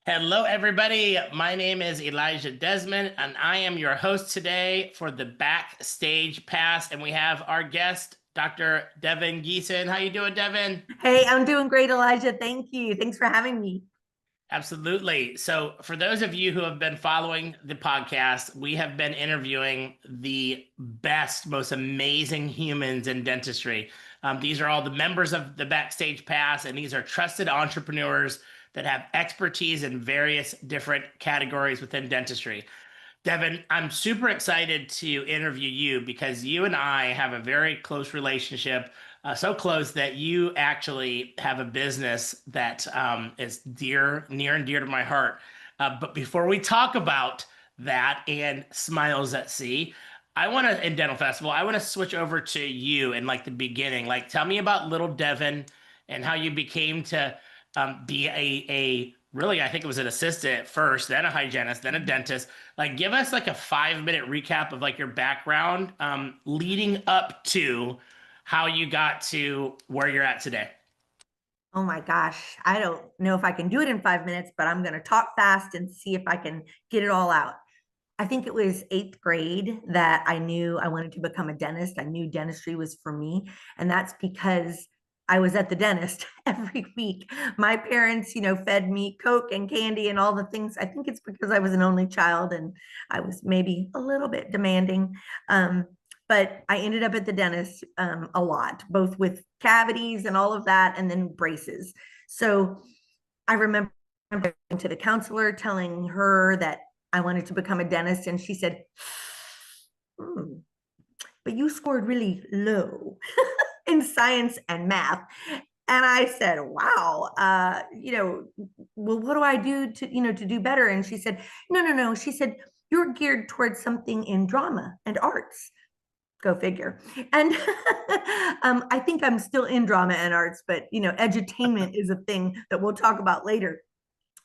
Hello, everybody. My name is Elijah Desmond, and I am your host today for the Backstage Pass. And we have our guest, Dr. Devinn Geeson. How you doing, Devinn? Hey, I'm doing great, Elijah. Thank you. Thanks for having me. Absolutely. So, for those of you who have been following the podcast, we have been interviewing the best, most amazing humans in dentistry. These are all the members of the Backstage Pass, and these are trusted entrepreneurs that have expertise in various different categories within dentistry. Devinn, I'm super excited to interview you because you and I have a very close relationship, so close that you actually have a business that is near and dear to my heart. But before we talk about that and Smiles at Sea, in Dental Festival, I want to switch over to you and like the beginning. Like, tell me about little Devinn and how you became to be a really, I think it was an assistant first, then a hygienist, then a dentist. Like, give us like a 5 minute recap of like your background leading up to how you got to where you're at today. Oh my gosh, I don't know if I can do it in 5 minutes, but I'm going to talk fast and see if I can get it all out. I think it was eighth grade that I knew I wanted to become a dentist. I knew dentistry was for me. And that's because I was at the dentist every week. My parents, fed me Coke and candy and all the things. I think it's because I was an only child and I was maybe a little bit demanding. Um, but I ended up at the dentist a lot, both with cavities and all of that, and then braces. So I remember going to the counselor telling her that I wanted to become a dentist, and she said, "Hmm, but you scored really low in science and math." And I said, "Wow, well, what do I do to do better?" And she said, "No, no, no." She said, "You're geared towards something in drama and arts." Go figure. And I think I'm still in drama and arts, but edutainment is a thing that we'll talk about later.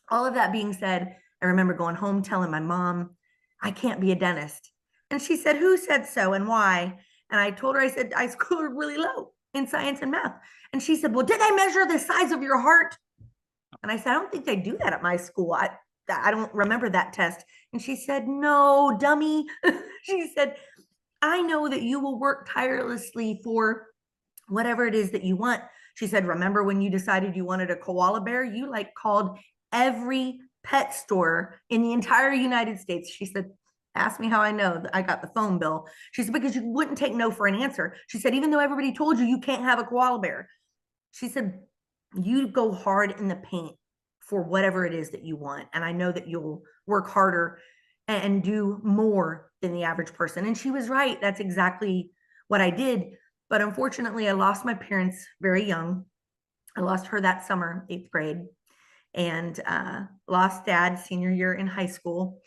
All of that being said, I remember going home telling my mom, I can't be a dentist. And she said, Who said so and why? And I told her, I said, I scored really low in science and math. And she said, Well, did they measure the size of your heart? And I said, I don't think they do that at my school. I don't remember that test. And she said, No, dummy. She said, I know that you will work tirelessly for whatever it is that you want. She said, Remember when you decided you wanted a koala bear? You like called every pet store in the entire United States. She said, Ask me how I know that I got the phone bill. She said, Because you wouldn't take no for an answer. She said, Even though everybody told you you can't have a koala bear. She said, You go hard in the paint for whatever it is that you want. And I know that you'll work harder and do more than the average person. And she was right. That's exactly what I did. But unfortunately, I lost my parents very young. I lost her that summer, eighth grade, and lost dad senior year in high school.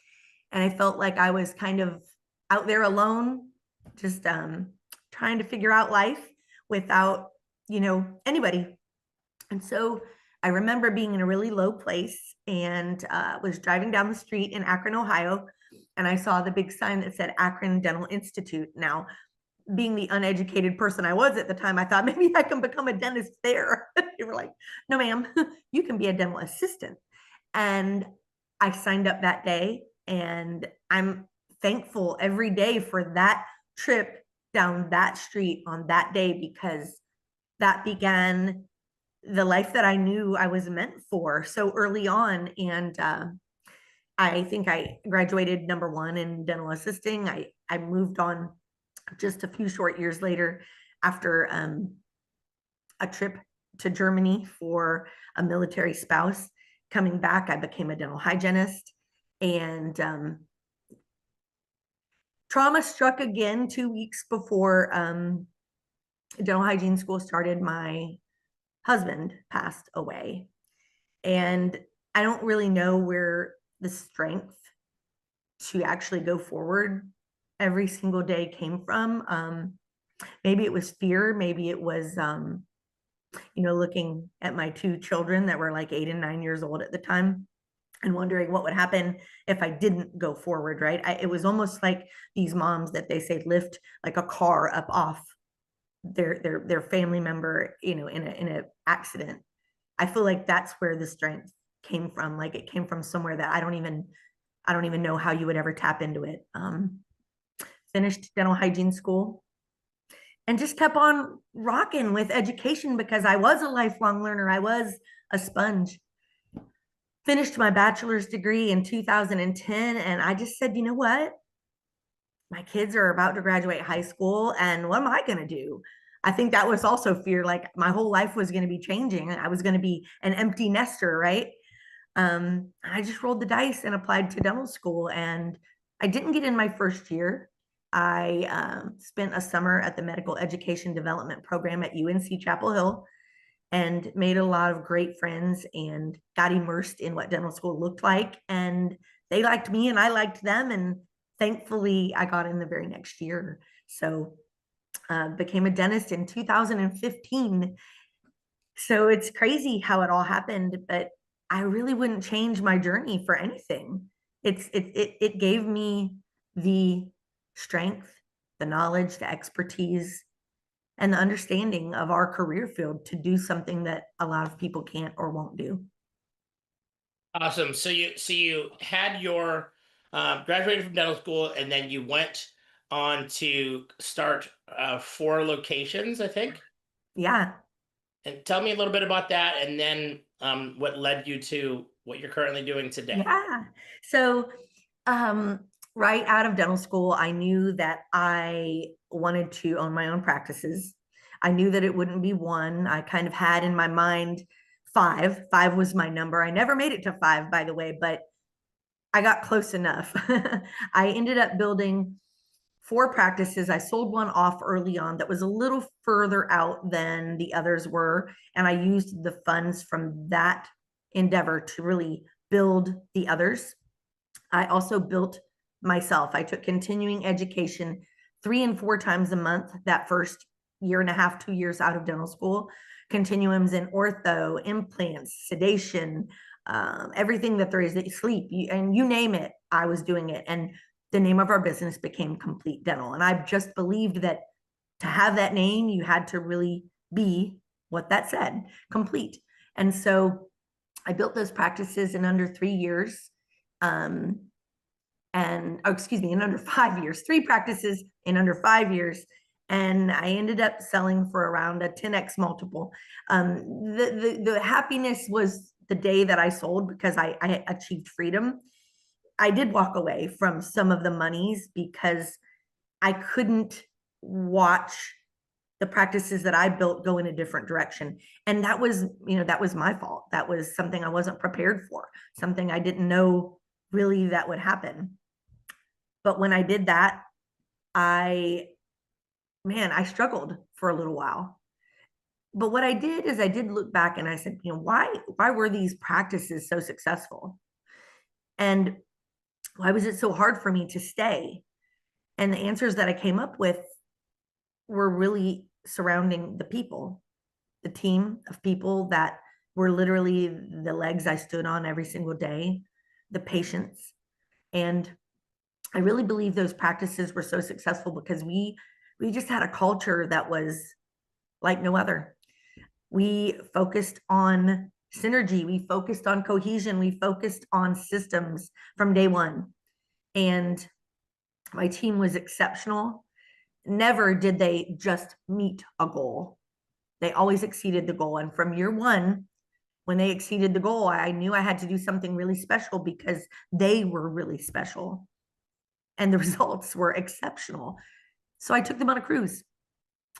And I felt like I was kind of out there alone, just trying to figure out life without, anybody. And so I remember being in a really low place and was driving down the street in Akron, Ohio, and I saw the big sign that said Akron Dental Institute. Now, being the uneducated person I was at the time, I thought maybe I can become a dentist there. They were like, no, ma'am, you can be a dental assistant. And I signed up that day, and I'm thankful every day for that trip down that street on that day because that began the life that I knew I was meant for so early on. And I think I graduated number one in dental assisting. I moved on just a few short years later after a trip to Germany for a military spouse. Coming back, I became a dental hygienist. And trauma struck again 2 weeks before dental hygiene school started. My husband passed away. And I don't really know where the strength to actually go forward every single day came from. Maybe it was fear. Maybe it was, looking at my two children that were like 8 and 9 years old at the time and wondering what would happen if I didn't go forward, right? It was almost like these moms that they say lift like a car up off their family member, in a accident. I feel like that's where the strength came from. Like it came from somewhere that I don't even know how you would ever tap into it. Finished dental hygiene school and just kept on rocking with education because I was a lifelong learner. I was a sponge. Finished my bachelor's degree in 2010. And I just said, you know what? My kids are about to graduate high school. And what am I going to do? I think that was also fear. Like my whole life was going to be changing. I was going to be an empty nester, right? I just rolled the dice and applied to dental school. And I didn't get in my first year. I spent a summer at the medical education development program at UNC Chapel Hill and made a lot of great friends and got immersed in what dental school looked like. And they liked me and I liked them. And thankfully, I got in the very next year. So became a dentist in 2015. So it's crazy how it all happened, but I really wouldn't change my journey for anything. It gave me the strength, the knowledge, the expertise, and the understanding of our career field to do something that a lot of people can't or won't do. Awesome. So you had your graduated from dental school, and then you went on to start 4 locations, I think. Yeah, And tell me a little bit about that, and then what led you to what you're currently doing today. yeah. So, um, right out of dental school, I knew that I wanted to own my own practices. I knew that it wouldn't be one. I kind of had in my mind five. Five was my number. I never made it to five, by the way, but I got close enough. I ended up building 4 practices. I sold one off early on that was a little further out than the others were. And I used the funds from that endeavor to really build the others. I also built myself. I took continuing education 3 and 4 times a month that first year and a half, 2 years out of dental school, continuums in ortho, implants, sedation, everything that there is, sleep, and you name it, I was doing it. And the name of our business became Complete Dental. And I've just believed that to have that name, you had to really be what that said, complete. And so I built those practices in under 3 years. Um, and oh, excuse me, in under 5 years, 3 practices in under 5 years. And I ended up selling for around a 10x multiple. The happiness was the day that I sold because I achieved freedom. I did walk away from some of the monies because I couldn't watch the practices that I built go in a different direction. And that was, that was my fault. That was something I wasn't prepared for, something I didn't know really that would happen. But when I did that, I, I struggled for a little while. But what I did is I did look back and I said, why were these practices so successful? And why was it so hard for me to stay? And the answers that I came up with were really surrounding the people, the team of people that were literally the legs I stood on every single day, the patients. And I really believe those practices were so successful because we just had a culture that was like no other. We focused on synergy, we focused on cohesion, we focused on systems from day one. And my team was exceptional. Never did they just meet a goal. They always exceeded the goal. And from year one, when they exceeded the goal, I knew I had to do something really special because they were really special and the results were exceptional. So I took them on a cruise.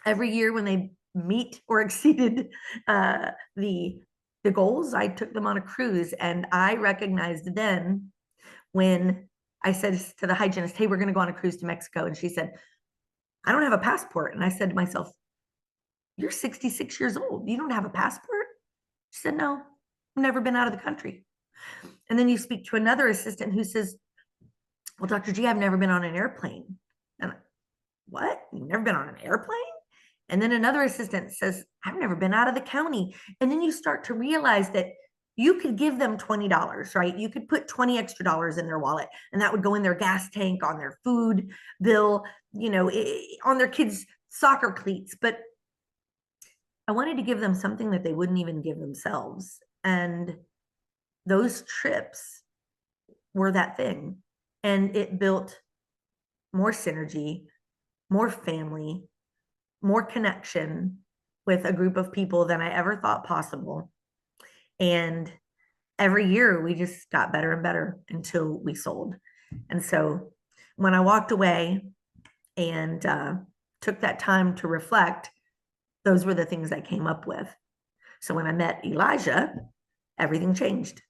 Every year when they meet or exceeded the goals, I took them on a cruise. And I recognized then when I said to the hygienist, hey, we're going to go on a cruise to Mexico. And she said, I don't have a passport. And I said to myself, you're 66 years old. You don't have a passport? She said, no, I've never been out of the country. And then you speak to another assistant who says, well, Dr. G, I've never been on an airplane. And what? You've never been on an airplane? And then another assistant says, I've never been out of the county. And then you start to realize that you could give them $20, right? You could put 20 extra dollars in their wallet and that would go in their gas tank, on their food bill, on their kids' soccer cleats. But I wanted to give them something that they wouldn't even give themselves. And those trips were that thing. And it built more synergy, more family, more connection with a group of people than I ever thought possible. And every year we just got better and better until we sold. And so when I walked away and took that time to reflect, those were the things I came up with. So when I met Elijah, everything changed.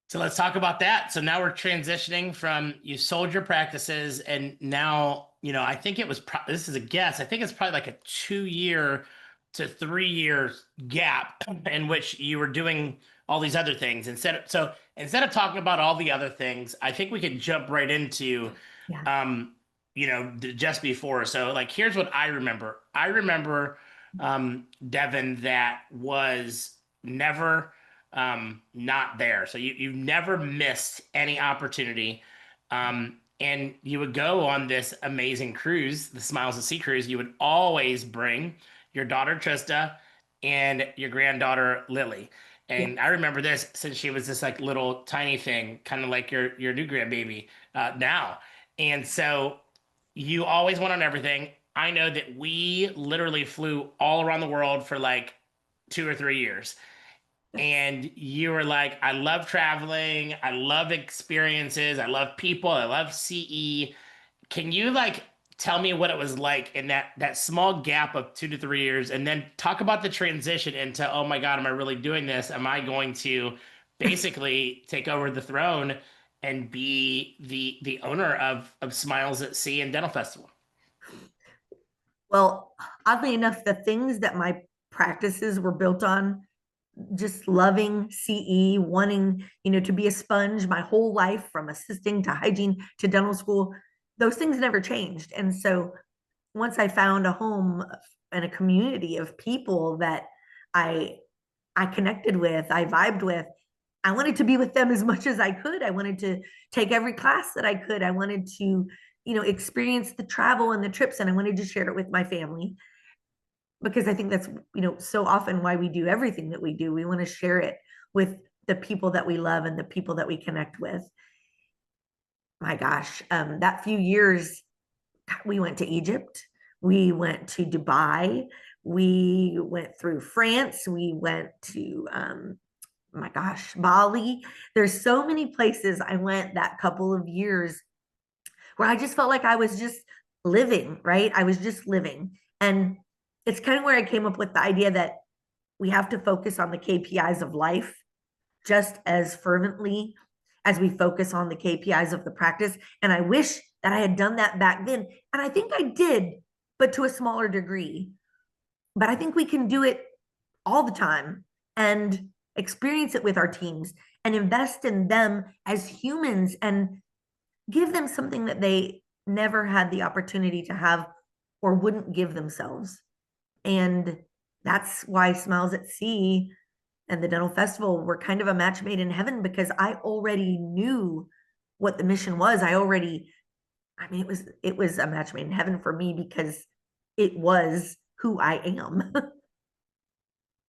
So let's talk about that. So now we're transitioning from you sold your practices, and now, I think it was, this is a guess. I think it's probably like a 2 year to 3 year gap in which you were doing all these other things. Instead of talking about all the other things, I think we could jump right into, Yeah. um, just before. So like, here's what I remember. I remember, Devin, that was never not there. So you never missed any opportunity. And you would go on this amazing cruise, the Smiles at Sea cruise. You would always bring your daughter Trista and your granddaughter Lily. Yeah. And I remember this since she was this like little tiny thing, kind of like your new grandbaby now. And so you always went on everything. I know that we literally flew all around the world for like 2 or 3 years, and you were like, I love traveling, I love experiences, I love people, I love CE. Can you like tell me what it was like in that small gap of 2 to 3 years, and then talk about the transition into, oh my God, am I really doing this? Am I going to basically take over the throne and be the owner of Smiles at Sea and Dental Festival? Well, oddly enough, the things that my practices were built on, just loving CE, wanting, to be a sponge my whole life from assisting to hygiene to dental school, those things never changed. And so once I found a home and a community of people that I I connected with, I vibed with, I wanted to be with them as much as I could. I wanted to take every class that I could. I wanted to, experience the travel and the trips, and I wanted to share it with my family because I think that's, so often why we do everything that we do. We want to share it with the people that we love and the people that we connect with. My gosh, that few years, we went to Egypt, we went to Dubai, we went through France, we went to, my gosh, Bali. There's so many places I went that couple of years where I just felt like I was just living, right? I was just living. And it's kind of where I came up with the idea that we have to focus on the KPIs of life just as fervently as we focus on the KPIs of the practice. And I wish that I had done that back then. And I think I did, but to a smaller degree. But I think we can do it all the time and experience it with our teams and invest in them as humans and give them something that they never had the opportunity to have or wouldn't give themselves. And that's why Smiles at Sea and the Dental Festival were kind of a match made in heaven because I already knew what the mission was. It was a match made in heaven for me because it was who I am.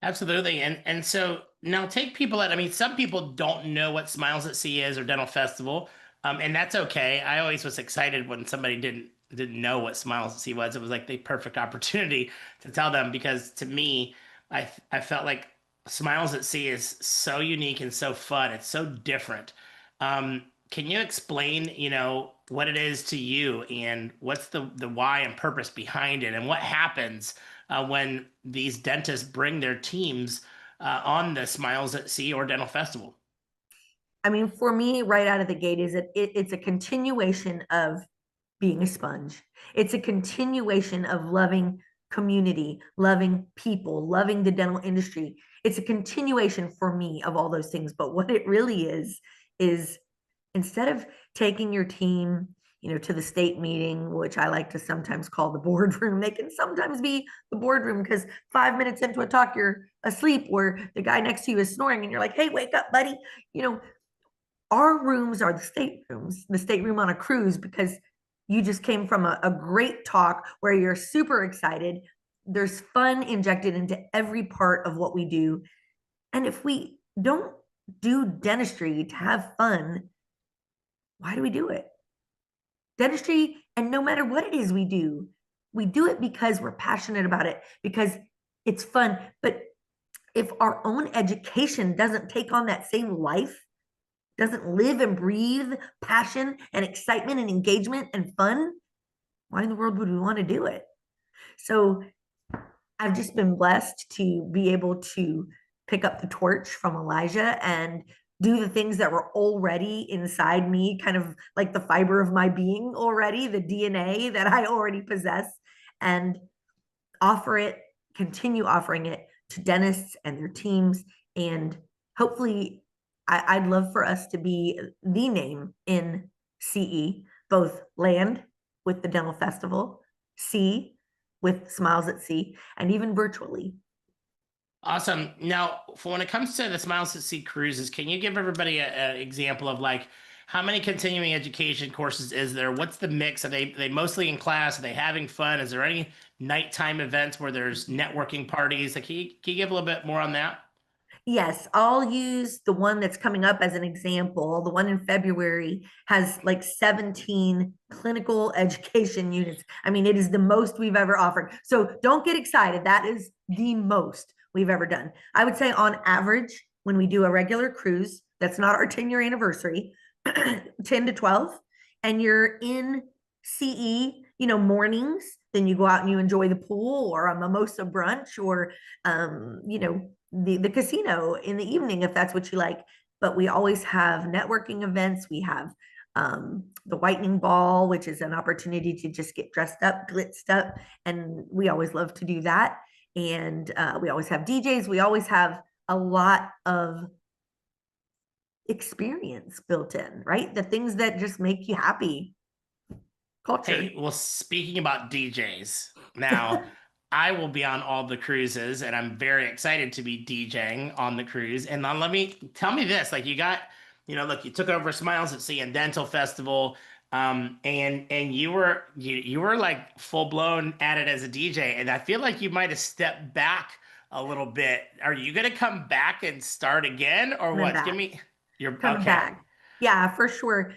Absolutely. And so now take people that, I mean, some people don't know what Smiles at Sea is or Dental Festival. And that's okay. I always was excited when somebody didn't know what Smiles at Sea was. It was like the perfect opportunity to tell them, because to me, I felt like Smiles at Sea is so unique and so fun. It's so different. Can you explain, what it is to you, and what's the why and purpose behind it, and what happens when these dentists bring their teams on the Smiles at Sea or Dental Festival? I mean, for me, right out of the gate, is it's a continuation of being a sponge. It's a continuation of loving community, loving people, loving the dental industry. It's a continuation for me of all those things. But what it really is instead of taking your team, to the state meeting, which I like to sometimes call the boardroom, they can sometimes be the boardroom because 5 minutes into a talk, you're asleep, or the guy next to you is snoring, and you're like, hey, wake up, buddy. You know, our rooms are the state room on a cruise, because you just came from a great talk where you're super excited. There's fun injected into every part of what we do. And if we don't do dentistry to have fun. Why do we do it? Dentistry, and no matter what it is we do it because we're passionate about it, because it's fun. But if our own education doesn't take on that same life, doesn't live and breathe passion and excitement and engagement and fun, why in the world would we want to do it? So I've just been blessed to be able to pick up the torch from Elijah and do the things that were already inside me, kind of like the fiber of my being already, the DNA that I already possess, and offer it, continue offering it to dentists and their teams. And hopefully, I'd love for us to be the name in CE, both land with the Dental Festival, sea with Smiles at Sea, and even virtually. Awesome. Now, for when it comes to the Smiles at Sea cruises, can you give everybody an example of like how many continuing education courses is there? What's the mix? Are they mostly in class? Are they having fun? Is there any nighttime events where there's networking parties? Like, can you give a little bit more on that? Yes, I'll use the one that's coming up as an example. The one in February has like 17 clinical education units. I mean, it is the most we've ever offered. So don't get excited. That is the most we've ever done. I would say on average, when we do a regular cruise, that's not our 10-year anniversary, 10 to 12, and you're in CE, mornings, then you go out and you enjoy the pool or a mimosa brunch or, the casino in the evening if that's what you like. But we always have networking events. We have the whitening ball, which is an opportunity to just get dressed up, glitzed up, and we always love to do that. And we always have DJs. We always have a lot of experience built in, right? The things that just make you happy. Hey, Culture. well, speaking about DJs, now I will be on all the cruises, and I'm very excited to be DJing on the cruise. And now let me tell me this: like, look, you took over Smiles at Sea and Dental Festival, and you were like full blown at it as a DJ, and I feel like you might have stepped back a little bit. Are you gonna come back and start again, or Coming what? Give back. me your Coming okay. back. Yeah, for sure.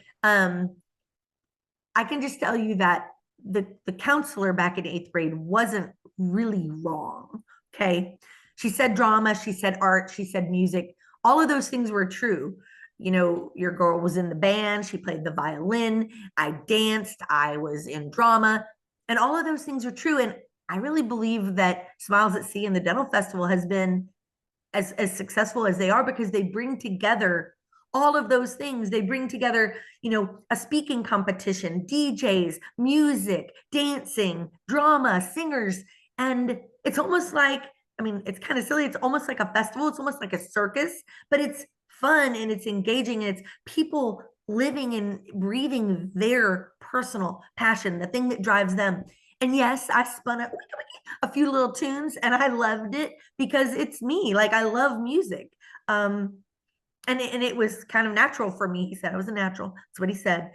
I can just tell you that the counselor back in eighth grade wasn't really wrong. Okay. She said drama, she said art, she said music. All of those things were true. Your girl was in the band, she played the violin, I danced, I was in drama, and all of those things are true. And I really believe that Smiles at Sea and the Dental Festival has been as successful as they are because they bring together all of those things. They bring together, a speaking competition, DJs, music, dancing, drama, singers. And it's almost like, I mean, it's kind of silly. It's almost like a festival. It's almost like a circus, but it's fun and it's engaging and it's people living and breathing their personal passion, the thing that drives them. And yes, I spun a few little tunes and I loved it because it's me. Like I love music. Um, and it was kind of natural for me. He said I was a natural. That's what he said.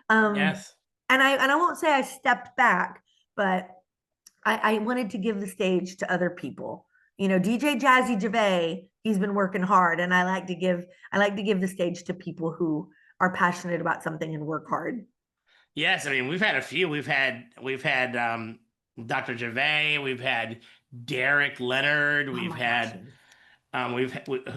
um, Yes. and I won't say I stepped back, but I wanted to give the stage to other people. DJ Jazzy Jave, he's been working hard, and I like to give the stage to people who are passionate about something and work hard. Yes, I mean we've had a few. We've had Dr. Gervais, we've had Derek Leonard, Oh we've my gosh, had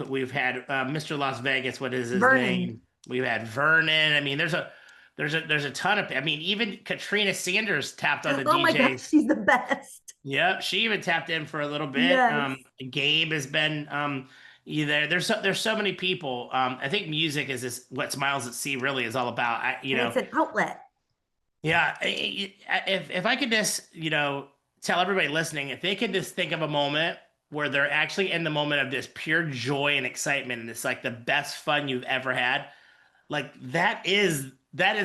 we've had Mr. Las Vegas. What is his Vernon. name? We've had Vernon. I mean, there's a ton of. I mean, even Katrina Sanders tapped on the Oh my gosh, DJs. she's the best. Yep, she even tapped in for a little bit. Yes. Gabe has been either there's so many people. I think music is this what Smiles at Sea really is all about. And it's an outlet. Yeah, if I could just, tell everybody listening, if they could just think of a moment where they're actually in the moment of this pure joy and excitement, and it's like the best fun you've ever had, like that is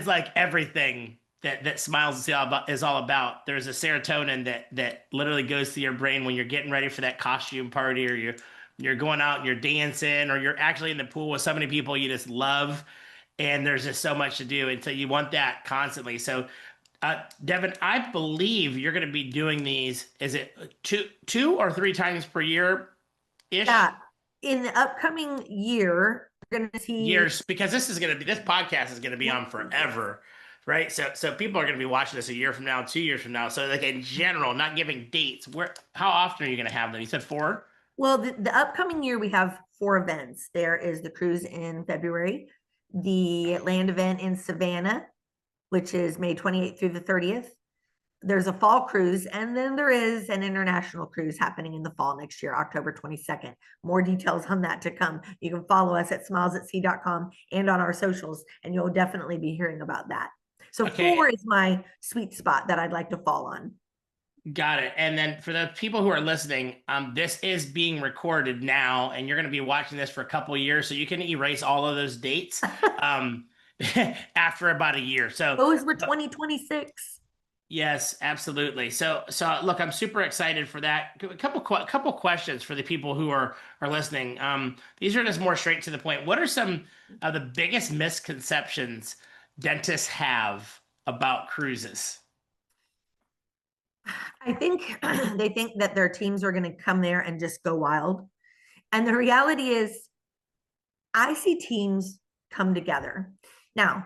like everything that Smiles is all about. There's a serotonin that literally goes through your brain when you're getting ready for that costume party, or you're going out and you're dancing, or you're actually in the pool with so many people you just love, and there's just so much to do, and so you want that constantly. So, Devin, I believe you're going to be doing these. Is it two or three times per year Yeah, ish? in the upcoming year, we're going to see. Years, because this podcast is gonna be on forever, right? So people are gonna be watching this a year from now, 2 years from now. So like in general, not giving dates, where how often are you gonna have them? You said four? Well, the upcoming year, we have four events. There is the cruise in February, the land event in Savannah, which is May 28th through the 30th. There's a fall cruise, and then there is an international cruise happening in the fall next year, October 22nd. More details on that to come. You can follow us at smilesatSea.com and on our socials, and you'll definitely be hearing about that. So Okay, four is my sweet spot that I'd like to fall on. got it. And then for the people who are listening, this is being recorded now, and you're gonna be watching this for a couple of years, so you can erase all of those dates um after about a year. So Those were 2026. yes, absolutely. So look, I'm super excited for that. A couple questions for the people who are listening. These are just more straight to the point. What are some of the biggest misconceptions dentists have about cruises? I think they think that their teams are going to come there and just go wild. And the reality is, I see teams come together. Now,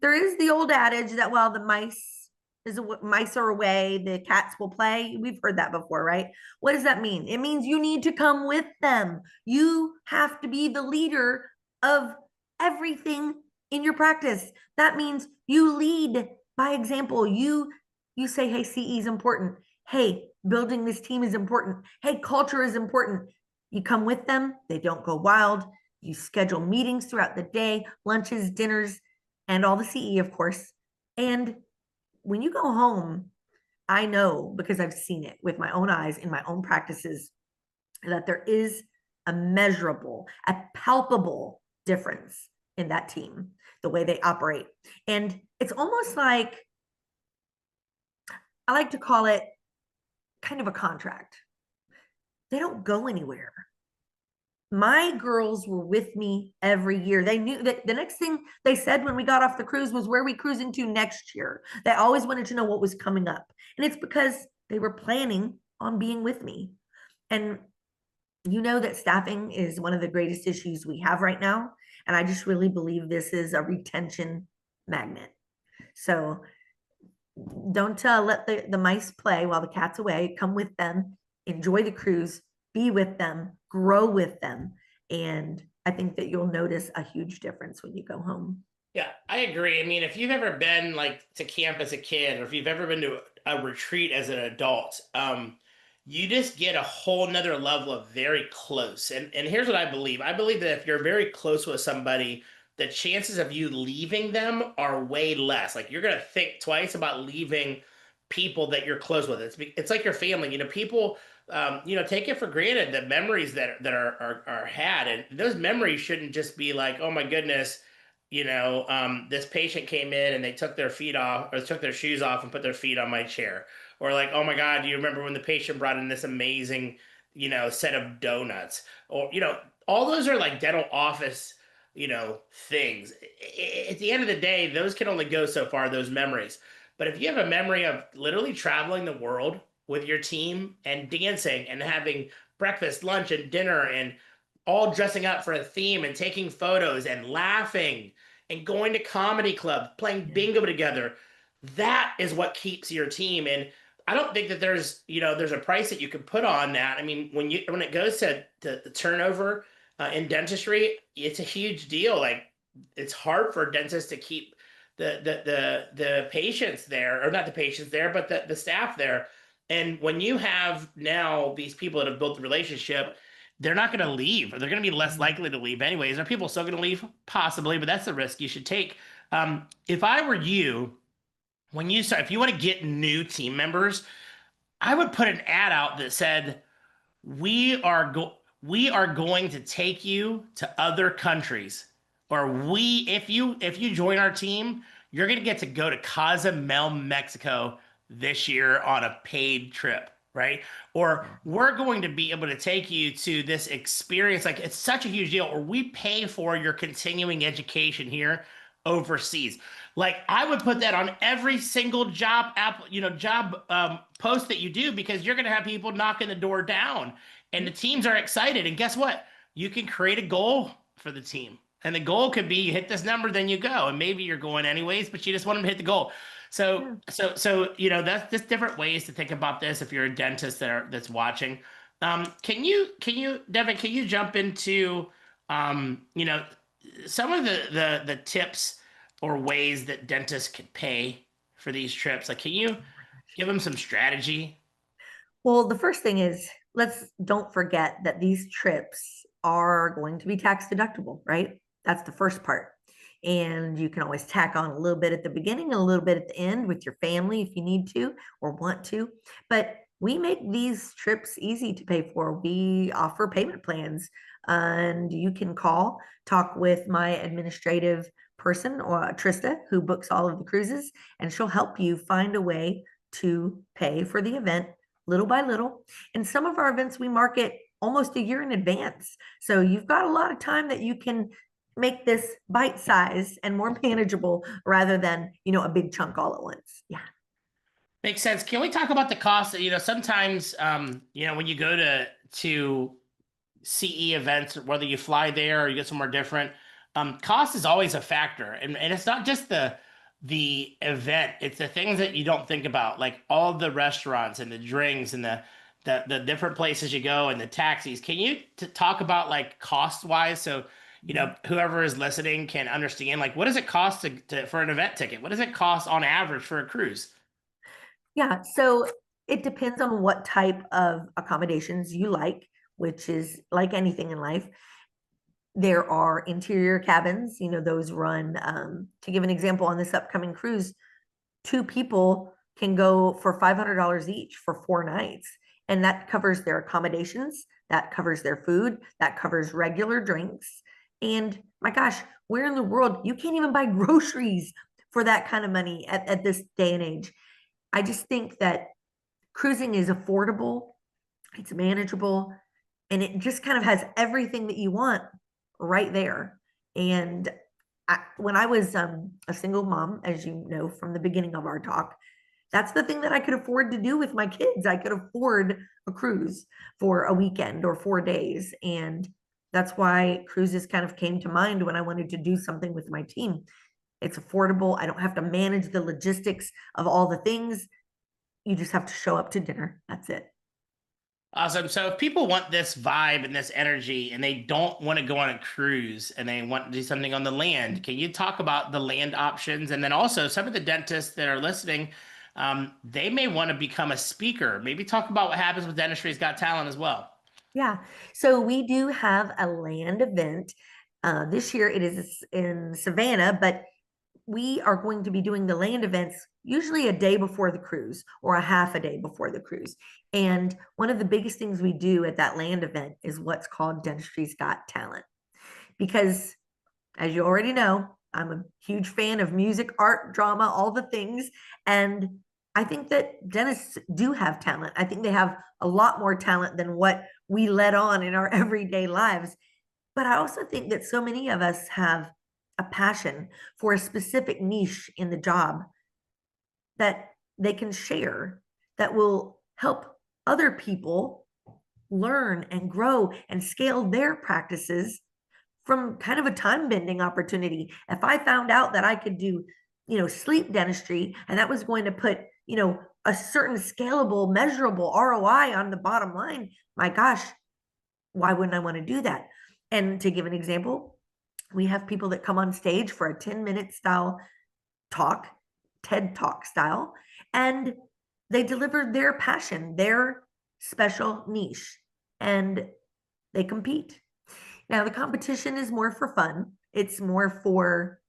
there is the old adage that while the mice are away, the cats will play. We've heard that before, right? What does that mean? It means you need to come with them. You have to be the leader of everything in your practice. That means you lead by example. You say, hey, CE is important. Hey, building this team is important. Hey, culture is important. You come with them. They don't go wild. You schedule meetings throughout the day, lunches, dinners, and all the CE, of course. And when you go home, I know because I've seen it with my own eyes in my own practices that there is a measurable, a palpable difference in that team, the way they operate. And it's almost like, I like to call it kind of a contract. They don't go anywhere. My girls were with me every year. They knew that the next thing they said when we got off the cruise was, where we cruising to next year. They always wanted to know what was coming up. And it's because they were planning on being with me. And you know that staffing is one of the greatest issues we have right now. And I just really believe this is a retention magnet. So don't let the mice play while the cat's away. Come with them, enjoy the cruise, be with them, grow with them. And I think that you'll notice a huge difference when you go home. Yeah, I agree. I mean, if you've ever been like to camp as a kid, or if you've ever been to a retreat as an adult, you just get a whole nother level of very close. And here's what I believe. I believe that if you're very close with somebody, the chances of you leaving them are way less. Like you're gonna think twice about leaving people that you're close with. It's like your family. People take it for granted the memories that are had, and those memories shouldn't just be like, oh my goodness, this patient came in and they took their feet off or took their shoes off and put their feet on my chair. Or like, oh my God, do you remember when the patient brought in this amazing, set of donuts? Or, all those are like dental office, things. At the end of the day, those can only go so far, those memories. But if you have a memory of literally traveling the world with your team and dancing and having breakfast, lunch, and dinner and all dressing up for a theme and taking photos and laughing and going to comedy club, playing bingo together. That is what keeps your team. And I don't think that there's a price that you could put on that. I mean, when it goes to the turnover in dentistry, it's a huge deal. Like it's hard for dentists to keep the patients there, or not the patients there, but the staff there. And when you have now these people that have built the relationship, they're not going to leave, or they're going to be less likely to leave anyways. Are people still going to leave? Possibly, but that's the risk you should take. If I were you, if you want to get new team members, I would put an ad out that said, we are going to take you to other countries, or if you join our team, you're going to get to go to Cozumel, Mexico this year on a paid trip, right? Or we're going to be able to take you to this experience. Like it's such a huge deal. Or we pay for your continuing education here overseas. Like I would put that on every single job post that you do, because you're going to have people knocking the door down. and the teams are excited. And guess what? You can create a goal for the team. And the goal could be you hit this number, then you go. And maybe you're going anyways, but you just want them to hit the goal. So, Yeah. that's just different ways to think about this if you're a dentist that's watching. Devin, can you jump into, some of the tips or ways that dentists can pay for these trips? Like, can you give them some strategy? Well, the first thing is, let's don't forget that these trips are going to be tax deductible, right? That's the first part. And you can always tack on a little bit at the beginning and a little bit at the end with your family if you need to or want to. But we make these trips easy to pay for. We offer payment plans, and you can call, talk with my administrative person or Trista, who books all of the cruises, and she'll help you find a way to pay for the event little by little. And some of our events we market almost a year in advance. So you've got a lot of time that you can make this bite size and more manageable rather than, a big chunk all at once. Yeah. Makes sense. Can we talk about the cost? Sometimes, when you go to CE events, whether you fly there or you get somewhere different, cost is always a factor, and it's not just the event; it's the things that you don't think about, like all the restaurants and the drinks and the different places you go and the taxis. Can you talk about like cost wise, so whoever is listening can understand, like what does it cost for an event ticket? What does it cost on average for a cruise? Yeah. So it depends on what type of accommodations you like, which is like anything in life. There are interior cabins, those run, to give an example on this upcoming cruise, two people can go for $500 each for 4 nights. And that covers their accommodations, that covers their food, that covers regular drinks. And my gosh, where in the world you can't even buy groceries for that kind of money at this day and age. I just think that cruising is affordable, it's manageable, and it just kind of has everything that you want right there. And when I was a single mom, as you know from the beginning of our talk, that's the thing that I could afford to do with my kids. I could afford a cruise for a weekend or 4 days. And that's why cruises kind of came to mind when I wanted to do something with my team. It's affordable. I don't have to manage the logistics of all the things. You just have to show up to dinner. That's it. Awesome. So if people want this vibe and this energy and they don't want to go on a cruise and they want to do something on the land, can you talk about the land options? And then also some of the dentists that are listening, they may want to become a speaker. Maybe talk about what happens with Dentistry's Got Talent as well. Yeah. So we do have a land event. This year it is in Savannah, but we are going to be doing the land events usually a day before the cruise or a half a day before the cruise. And one of the biggest things we do at that land event is what's called Dentistry's Got Talent. Because as you already know, I'm a huge fan of music, art, drama, all the things. And I think that dentists do have talent. I think they have a lot more talent than what we let on in our everyday lives. But I also think that so many of us have a passion for a specific niche in the job that they can share that will help other people learn and grow and scale their practices from kind of a time bending opportunity. If I found out that I could do, sleep dentistry and that was going to put, a certain scalable, measurable ROI on the bottom line, my gosh, why wouldn't I want to do that? And to give an example, we have people that come on stage for a 10-minute style talk, TED Talk style, and they deliver their passion, their special niche, and they compete. Now, the competition is more for fun. It's more for,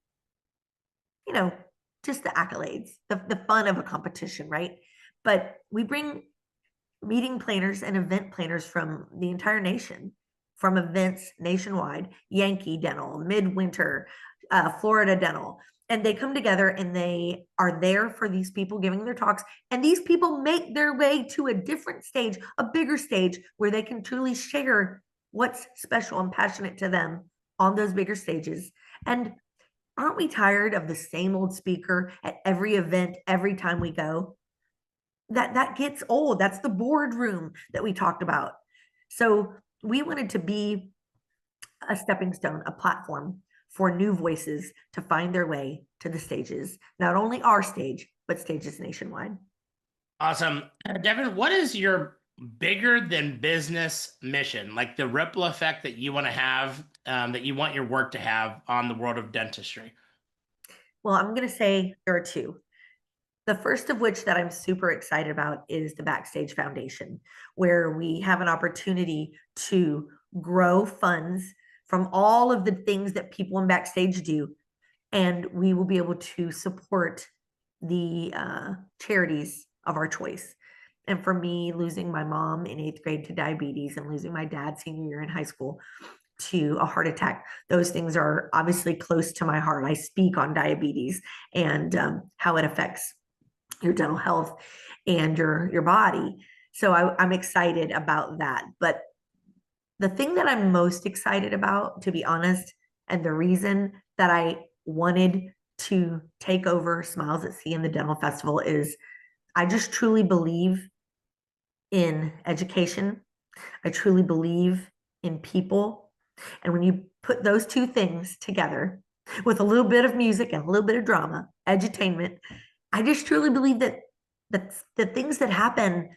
just the accolades, the fun of a competition, right? But we bring meeting planners and event planners from the entire nation, from events nationwide, Yankee Dental, Midwinter, Florida Dental. And they come together and they are there for these people giving their talks. And these people make their way to a different stage, a bigger stage where they can truly share what's special and passionate to them on those bigger stages. And aren't we tired of the same old speaker at every event, every time we go? That gets old. That's the boardroom that we talked about. So we wanted to be a stepping stone, a platform for new voices to find their way to the stages, not only our stage, but stages nationwide. Awesome. Devin, what is your bigger than business mission? Like the ripple effect that you want to have, that you want your work to have on the world of dentistry? Well, I'm going to say there are two. The first of which that I'm super excited about is the Backstage Foundation, where we have an opportunity to grow funds from all of the things that people in Backstage do. And we will be able to support the charities of our choice. And for me, losing my mom in eighth grade to diabetes and losing my dad senior year in high school to a heart attack, those things are obviously close to my heart. I speak on diabetes and how it affects your dental health and your body. So I'm excited about that. But the thing that I'm most excited about, to be honest, and the reason that I wanted to take over Smiles at Sea in the Dental Festival is I just truly believe in education. I truly believe in people. And when you put those two things together with a little bit of music and a little bit of drama, edutainment, I just truly believe that the things that happen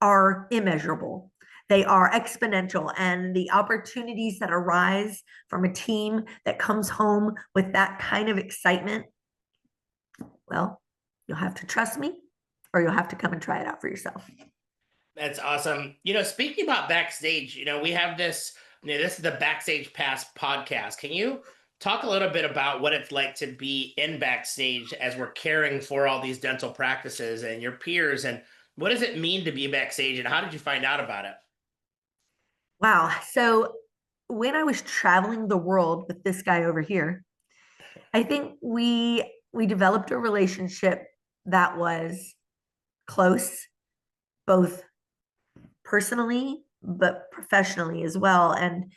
are immeasurable. They are exponential, and the opportunities that arise from a team that comes home with that kind of excitement, well, you'll have to trust me or you'll have to come and try it out for yourself. That's awesome. Speaking about backstage, we have this, this is the Backstage Pass podcast. Can you talk a little bit about what it's like to be in backstage as we're caring for all these dental practices and your peers, and what does it mean to be backstage, and how did you find out about it? Wow. So when I was traveling the world with this guy over here, I think we developed a relationship that was close, both personally but professionally as well. And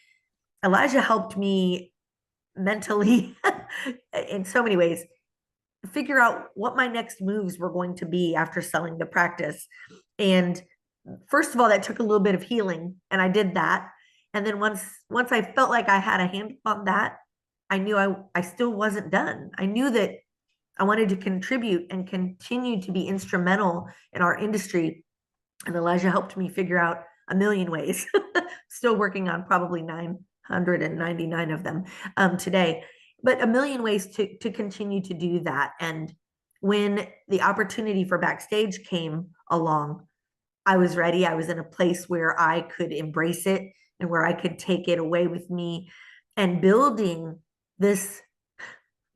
Elijah helped me mentally in so many ways figure out what my next moves were going to be after selling the practice. And first of all, that took a little bit of healing, and I did that. And then once I felt like I had a handle on that, I knew I still wasn't done. I knew that I wanted to contribute and continue to be instrumental in our industry. And Elijah helped me figure out a million ways. Still working on probably 999 of them today, but a million ways to continue to do that. And when the opportunity for Backstage came along, I was ready. I was in a place where I could embrace it and where I could take it away with me, and building this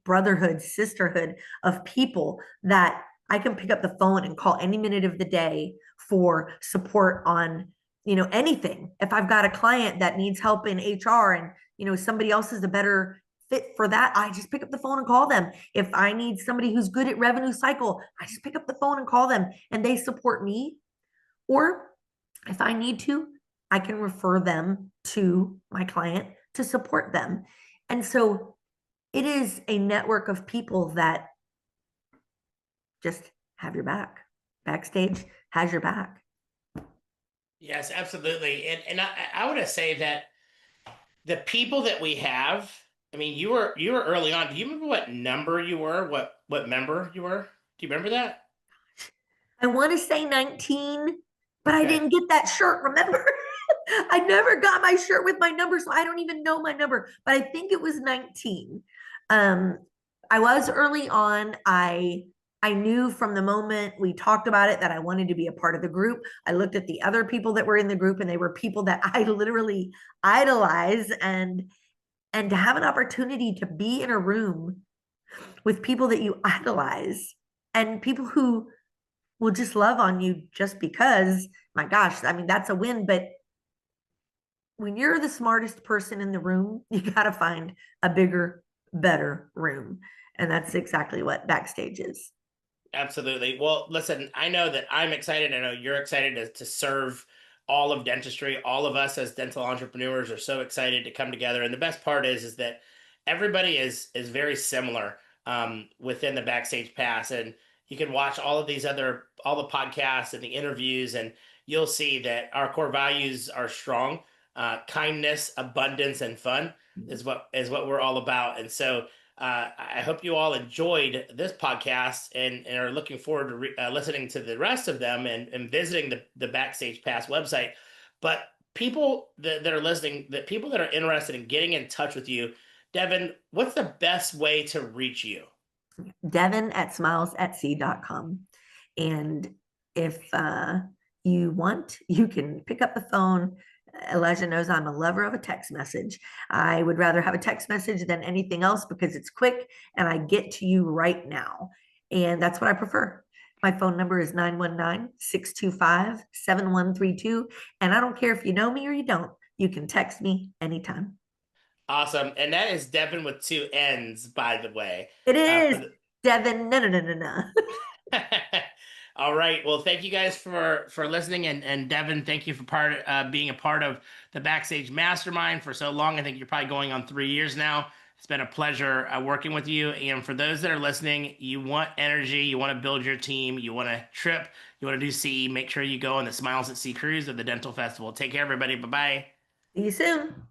brotherhood, sisterhood of people that I can pick up the phone and call any minute of the day for support on, anything. If I've got a client that needs help in HR and, somebody else is a better fit for that, I just pick up the phone and call them. If I need somebody who's good at revenue cycle, I just pick up the phone and call them and they support me. Or if I need to, I can refer them to my client to support them. And so it is a network of people that just have your back. Backstage has your back. Yes, absolutely. And I want to say that the people that we have, I mean, you were early on. Do you remember what number you were? What member you were? Do you remember that? I want to say 19, but I Okay. didn't get that shirt, remember? I never got my shirt with my number, so I don't even know my number, but I think it was 19. Um, I was early on. I knew from the moment we talked about it that I wanted to be a part of the group. I looked at the other people that were in the group, and they were people that I literally idolize, and to have an opportunity to be in a room with people that you idolize and people who will just love on you just because, my gosh, I mean, that's a win. But when you're the smartest person in the room, you got to find a bigger, better room. And that's exactly what Backstage is. Absolutely. Well, listen, I know that I'm excited. I know you're excited to serve all of dentistry. All of us as dental entrepreneurs are so excited to come together. And the best part is that everybody is very similar within the Backstage Pass. And you can watch all of these all the podcasts and the interviews, and you'll see that our core values are strong. Kindness, abundance, and fun is what we're all about. And so I hope you all enjoyed this podcast and are looking forward to listening to the rest of them and visiting the Backstage Pass website. But people that are listening, that people that are interested in getting in touch with you, Devin, what's the best way to reach you? Devin at smilesatsea.com. And if you want, you can pick up the phone. Elijah knows I'm a lover of a text message. I would rather have a text message than anything else because it's quick and I get to you right now. And that's what I prefer. My phone number is 919-625-7132. And I don't care if you know me or you don't, you can text me anytime. Awesome. And that is Devin with two N's, by the way. It For is the Devin. No, no, no, no, no. All right. Well, thank you guys for listening, and Devin, thank you for being a part of the Backstage Mastermind for so long. I think you're probably going on 3 years now. It's been a pleasure working with you. And for those that are listening, you want energy, you want to build your team, you want to trip, you want to do CE, make sure you go on the Smiles at Sea cruise or the Dental Festival. Take care, everybody. Bye bye. See you soon.